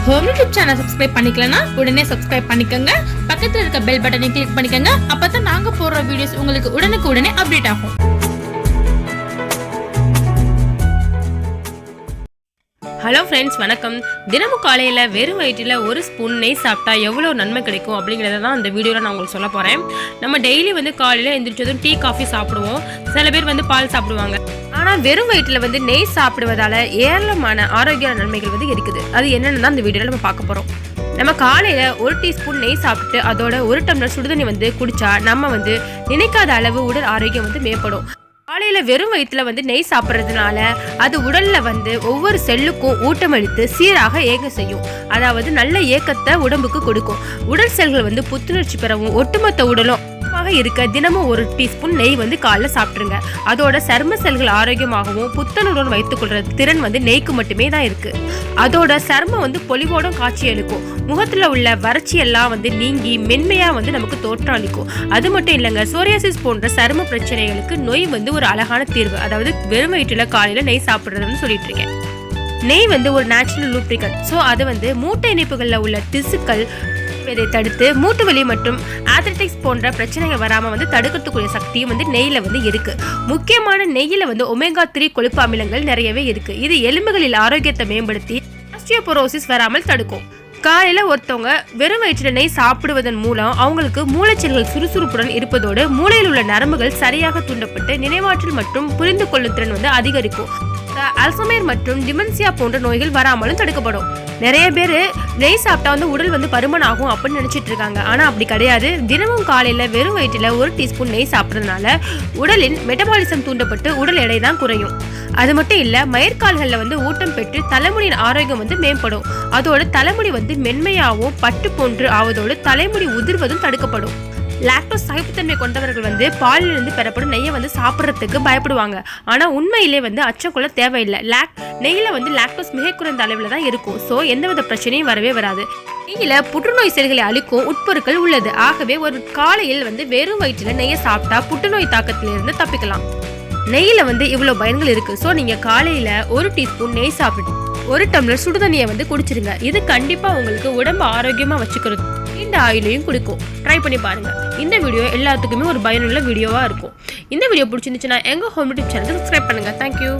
Home YouTube channel subscribe பண்ணிக்கலனா உடனே subscribe பண்ணிக்கங்க. பக்கத்துல இருக்க பெல் பட்டனை கிளிக் பண்ணிக்கங்க. அப்பதான் நாங்க போடுற வீடியோஸ் உங்களுக்கு உடனுக்குடனே அப்டேட் ஆகும். ஹலோ ஃப்ரெண்ட்ஸ், வணக்கம். தினமும் காலையில் வெறும் வயிற்றில் ஒரு ஸ்பூன் நெய் சாப்பிட்டா எவ்வளோ நன்மை கிடைக்கும் அப்படிங்கிறத தான் இந்த வீடியோவில் நான் உங்களுக்கு சொல்ல போகிறேன். நம்ம டெய்லி காலையில் எழுந்திரிச்சதும் டீ காஃபி சாப்பிடுவோம். சில பேர் பால் சாப்பிடுவாங்க. ஆனால் வெறும் வயிற்றில் நெய் சாப்பிடுவதால் ஏராளமான ஆரோக்கிய நன்மைகள் இருக்குது. அது என்னென்னு தான் இந்த வீடியோவில் நம்ம பார்க்க போகிறோம். நம்ம காலையில் ஒரு டீஸ்பூன் நெய் சாப்பிட்டு அதோட ஒரு டம்ளர் சுடுதண்ணி குடிச்சா நம்ம நினைக்காத அளவு உடல் ஆரோக்கியம் மேம்படும். காலையில் வெறும் வயிற்றுல நெய் சாப்பிட்றதுனால அது உடலில் ஒவ்வொரு செல்லுக்கும் ஊட்டமளித்து சீராக இயங்க செய்யும். அதாவது நல்ல இயக்கத்தை உடம்புக்கு கொடுக்கும். உடல் செல்கள் புத்துணர்ச்சி பெறவும் ஒட்டுமொத்த உடலும் இருக்க தினமும் ஒரு டீஸ்பூன் நெய் காலைல சாப்பிட்டுருங்க. அதோட சர்ம செல்கள் ஆரோக்கியமாகவும் புத்தனுடன் வைத்துக் கொள்ற திறன் நெய்க்கு மட்டுமே தான் இருக்கு. அதோட சர்மம் பொலிவோட காட்சி அளிக்கும். முகத்துல உள்ள வறட்சி எல்லாம் நீங்கி மென்மையா நமக்கு தோற்றம் அளிக்கும். அது மட்டும் இல்லைங்க, சோரியாசிஸ் போன்ற சரும பிரச்சனைகளுக்கு நோய் ஒரு அழகான தீர்வு. அதாவது வெறும் வயிற்றுல காலையில நெய் சாப்பிடுறதுன்னு சொல்லிட்டு இருக்கேன். நெய் ஒரு நேச்சுரல் லூப்ரிகன்ட். ஸோ அது மூட்டை இணைப்புகளில் உள்ள திசுக்கள் இதை தடுத்து மூட்டு வலி மற்றும் ஆத்லெட்டிக்ஸ் போன்ற பிரச்சனைகள் வராம தடுக்கிறதுக்குரிய சக்தியும் நெய்யில இருக்கு. முக்கியமான நெய்யில ஒமேகா 3 கொழுப்பு அமிலங்கள் நிறையவே இருக்கு. இது எலும்புகளில் ஆரோக்கியத்தை மேம்படுத்தி ஆஸ்டியோபோரோசிஸ் வராமல் தடுக்கும். காலையில ஒருத்தவங்க வெறும் வயிற்றுல நெய் சாப்பிடுவதன் மூலம் அவங்களுக்கு மூளைச்செல்கள் சுறுசுறுப்புடன் இருப்பதோடு மூளையில் உள்ள நரம்புகள் சரியாக தூண்டப்பட்டு நினைவாற்றல் மற்றும் புரிந்து கொள்ளும் திறன் அதிகரிக்கும். அல்சைமர் மற்றும் டிமென்சியா போன்ற நோய்கள் வராமலும் தடுக்கப்படும். நிறைய பேர் நெய் சாப்பிட்டா உடல் பருமன் ஆகும் அப்படின்னு நினைச்சிட்டு இருக்காங்க. ஆனா அப்படி கிடையாது. தினமும் காலையில வெறும் வயிற்றுல ஒரு டீஸ்பூன் நெய் சாப்பிட்றதுனால உடலின் மெட்டபாலிசம் தூண்டப்பட்டு உடல் எடை தான் குறையும். அது மட்டும் இல்ல, மயிர்கால்கள்ல ஊட்டம் பெற்று தலைமுடியின் ஆரோக்கியம் மேம்படும். அதோட தலைமுடி மென்மையாகவும் பட்டு போன்று ஆவதோடு தலைமுடி உதிர்வதும் தடுக்கப்படும். லாக்டோஸ் சகிப்புத்தன்மை கொண்டவர்கள் பாலிலிருந்து பெறப்படும் நெய்யை சாப்பிட்றதுக்கு பயப்படுவாங்க. ஆனா உண்மையிலே அச்சம் கொள்ள தேவையில்லை. நெய்யில லாக்டோஸ் மிக குறைந்த அளவில் தான் இருக்கும். ஸோ எந்தவித பிரச்சனையும் வரவே வராது. நெய்யில புற்றுநோய் செல்களை அழிக்கும் உட்பொருட்கள் உள்ளது. ஆகவே ஒரு காலையில் வெறும் வயிற்றுல நெய்யை சாப்பிட்டா புற்றுநோய் தாக்கத்திலிருந்து தப்பிக்கலாம். நெய்யில இவ்வளவு பயன்கள் இருக்கு. ஸோ நீங்க காலையில ஒரு டீஸ்பூன் நெய் சாப்பிட்டு ஒரு டம்ளர் சுடுதண்ணியை குடிச்சிருங்க. இது கண்டிப்பா உங்களுக்கு உடம்பு ஆரோக்கியமா வச்சுக்கிறது இந்த ஆயிலையும் குடிக்கும். ட்ரை பண்ணி பாருங்க. இந்த வீடியோ எல்லாத்துக்குமே ஒரு பயனுள்ள வீடியோவா இருக்கும். இந்த வீடியோ பிடிச்சிருந்துச்சுன்னா எங்க ஹோம் யூடியூப் சேனலுக்கு சப்ஸ்கிரைப் பண்ணுங்க. தேங்க்யூ.